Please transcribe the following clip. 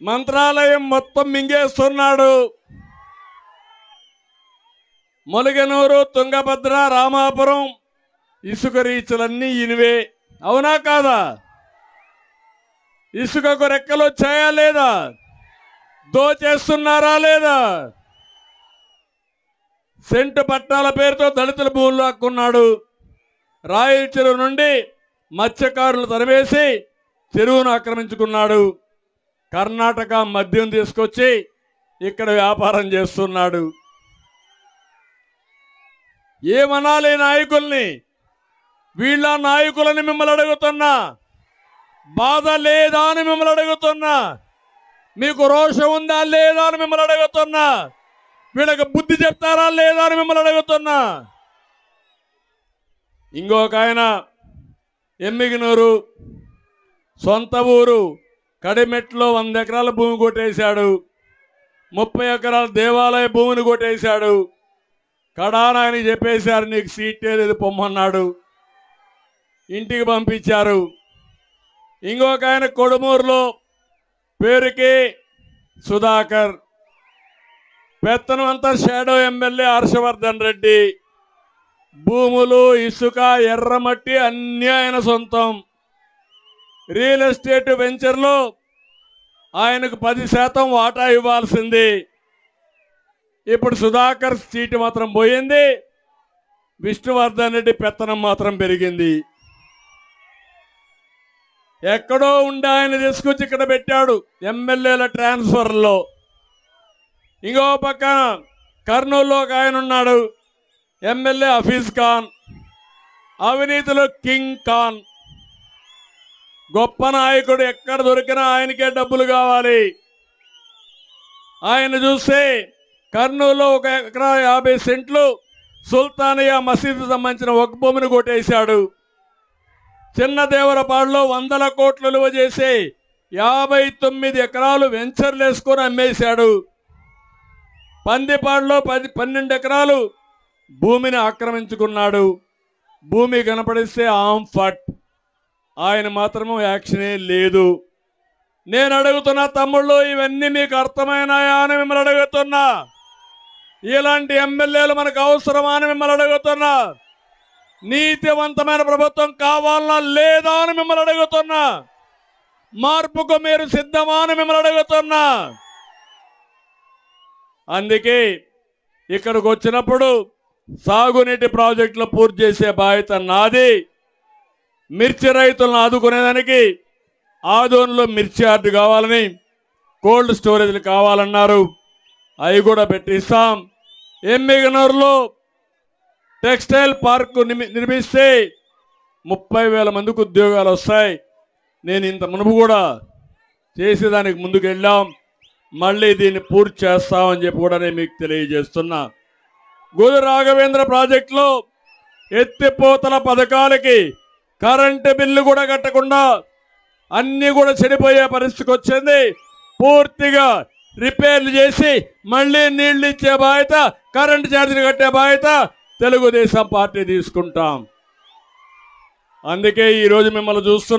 మంత్రాలయం మొత్తం మింగేస్తున్నాడు. మొలగనూరు, తుంగభద్ర, రామాపురం ఇసుక రీచులన్నీ ఇనివే. అవునా కాదా? ఇసుకకు రెక్కలు వచ్చాయా లేదా? దోచేస్తున్నారా లేదా? సెంటు పట్టాల పేరుతో దళితుల భూములు లాక్కున్నాడు. రాయల చెరువు నుండి మత్స్యకారులు తరివేసి చెరువును ఆక్రమించుకున్నాడు. కర్ణాటక మద్యం తీసుకొచ్చి ఇక్కడ వ్యాపారం చేస్తున్నాడు. ఏమనాలి నాయకుల్ని? వీళ్ళ నాయకులని మిమ్మల్ని అడుగుతున్నా. బాధ లేదా అని మిమ్మల్ని అడుగుతున్నా. మీకు రోషం ఉందా లేదా అని మిమ్మల్ని అడుగుతున్నా. వీళ్ళకి బుద్ధి చెప్తారా లేదా అని మిమ్మల్ని అడుగుతున్నా. ఇంకొక ఆయన ఎమ్మిగినూరు సొంత ఊరు కడిమెట్లో 100 ఎకరాల భూమి కొట్టేశాడు. 30 ఎకరాల దేవాలయ భూమిని కొట్టేశాడు. కడాన ఆయన చెప్పేశారు, నీకు సీటే లేదు పొమ్మన్నాడు. ఇంటికి పంపించారు. ఇంకొక ఆయన కొడుమూరులో పేరుకి సుధాకర్, పెత్తనం అంతా షాడో ఎమ్మెల్యే హర్షవర్ధన్ రెడ్డి. భూములు, ఇసుక, ఎర్రమట్టి అన్నీ ఆయన సొంతం. రియల్ ఎస్టేట్ వెంచర్లో ఆయనకు 10% వాటా ఇవ్వాల్సింది. ఇప్పుడు సుధాకర్ సీటు మాత్రం పోయింది. విష్ణువర్ధన్ రెడ్డి పెత్తనం మాత్రం పెరిగింది. ఎక్కడో ఉండి ఆయన తీసుకొచ్చి ఇక్కడ పెట్టాడు ఎమ్మెల్యేల ట్రాన్స్ఫర్లో. ఇంకో పక్కన కర్నూలులో ఒక ఆయన ఉన్నాడు, ఎమ్మెల్యే హఫీజ్ ఖాన్. అవినీతిలో కింగ్ ఖాన్. గొప్ప నాయకుడు, ఎక్కడ దొరికినా ఆయనకే డబ్బులు కావాలి. ఆయన చూస్తే కర్నూలులో 1 ఎకరా 50 సెంట్లు సుల్తానియా మసీదు సంబంధించిన ఒక భూమిని కొట్టేశాడు. చిన్న దేవరపాడులో 100 కోట్లు విలువ చేసి 59 ఎకరాలు వెంచర్లు వేసుకొని అమ్మేశాడు. పందిపాడులో 12 ఎకరాలు భూమిని ఆక్రమించుకున్నాడు. భూమి కనపడిస్తే ఆంఫట్. ఆయన మాత్రము యాక్షనే లేదు. నేను అడుగుతున్నా తమ్ముళ్ళు, ఇవన్నీ మీకు అర్థమైనాయా అని మిమ్మల్ని అడుగుతున్నా. ఇలాంటి ఎమ్మెల్యేలు మనకు అవసరమా అని మిమ్మల్ని అడుగుతున్నా. నీతివంతమైన ప్రభుత్వం కావాలన్నా లేదా అని మిమ్మల్ని అడుగుతున్నా. మార్పుకు మీరు సిద్ధమా అని మిమ్మల్ని అడుగుతున్నా. అందుకే ఇక్కడికి వచ్చినప్పుడు సాగునీటి ప్రాజెక్టులు పూర్తి చేసే బాధ్యత నాది. మిర్చి రైతులను ఆదుకునేదానికి ఆదోన్లో మిర్చి యార్డు కావాలని, కోల్డ్ స్టోరేజ్లు కావాలన్నారు. అవి కూడా పెట్టిస్తాం. ఎమ్మిగనూరులో టెక్స్టైల్ పార్క్ నిర్మిస్తే 30,000 మందికి ఉద్యోగాలు వస్తాయి. నేను ఇంత మునుపు కూడా చేసేదానికి ముందుకు వెళ్ళాం. మళ్ళీ దీన్ని పూర్తి చేస్తామని చెప్పి కూడా నేను మీకు తెలియజేస్తున్నా. గోదు రాఘవేంద్ర ప్రాజెక్టులో ఎత్తిపోతల పథకాలకి కరెంటు బిల్లు కూడా కట్టకుండా అన్నీ కూడా చెడిపోయే పరిస్థితికి వచ్చింది. పూర్తిగా రిపేర్లు చేసి మళ్ళీ నీళ్లు ఇచ్చే బాధ్యత, కరెంటు ఛార్జీలు కట్టే బాధ్యత తెలుగుదేశం పార్టీ తీసుకుంటాం. అందుకే ఈరోజు మిమ్మల్ని చూస్తున్నా.